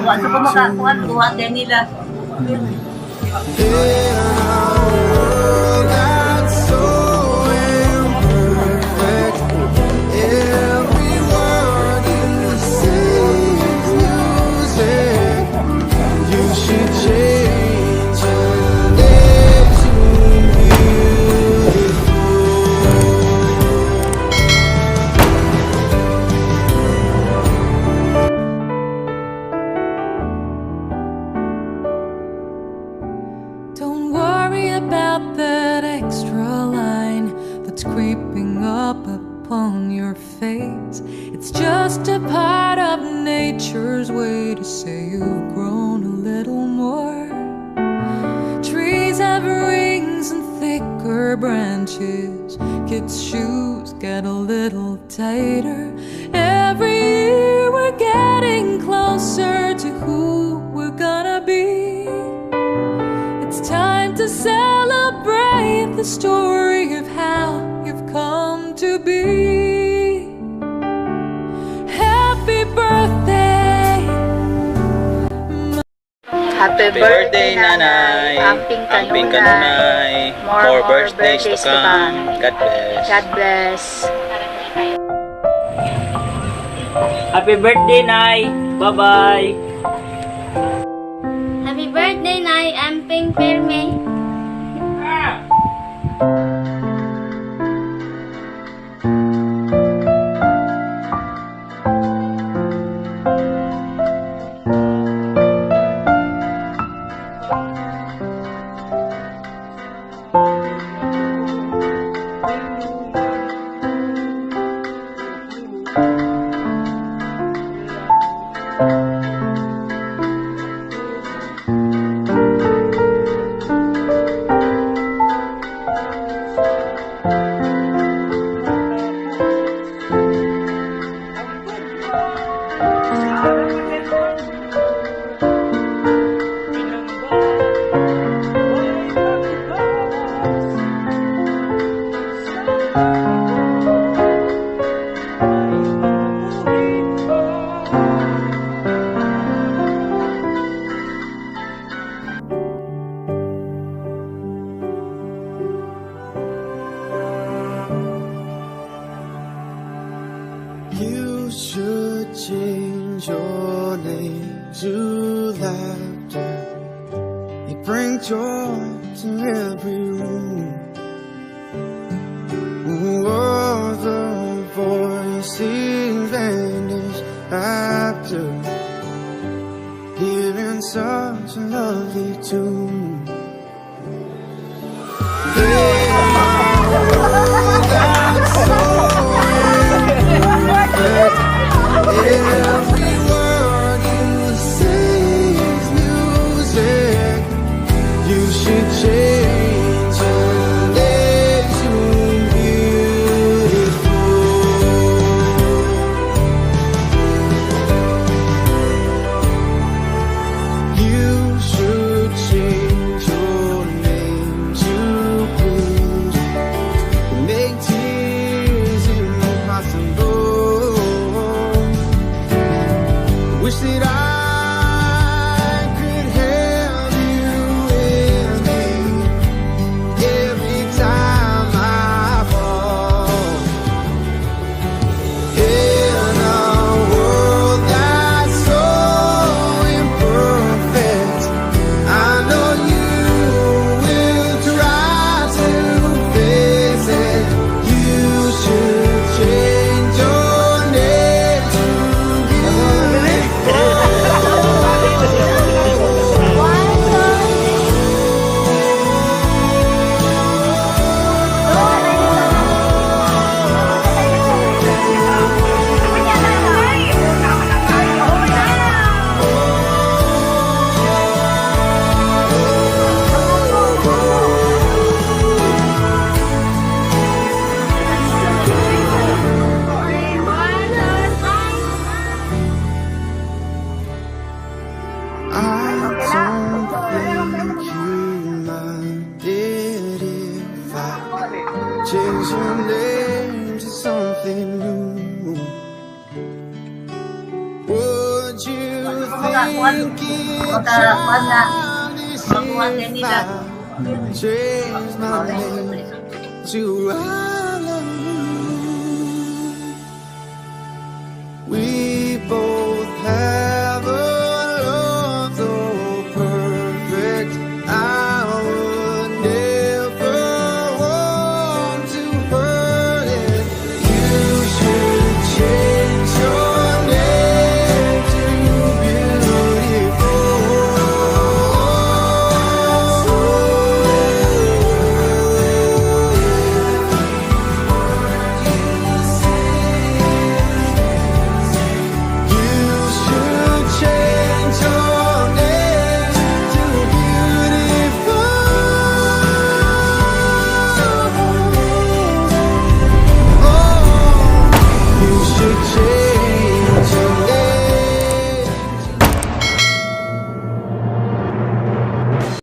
Asa pa makakuha, buhat din nila. Don't worry about that extra line that's creeping up upon your face. It's just a part of nature's way to say you've grown a little more. Trees have rings and thicker branches. Kids' shoes get a little tighter. Every year we're getting closer to who we're gonna be. It's time to celebrate the story of how you've come to be. Happy birthday! Happy birthday, Nanay! Amping kanunay. More birthdays to come. God bless. God bless. Happy birthday, Nay! Bye-bye! Happy birthday, Nay! Amping Perme. You should change your name to laughter. You bring joy to every room. All the voices vanish after hearing such a lovely tune. Every word you say is music. You should change your name to beautiful. You should change your name to blues. Make tears impossible. Wish that I could have you with me every time I fall. In a world that's so imperfect, I know you will try to face it. You should change your name to change your name to something new. Would you think kuhan na. Makuha din nila. Change my name to I love you. We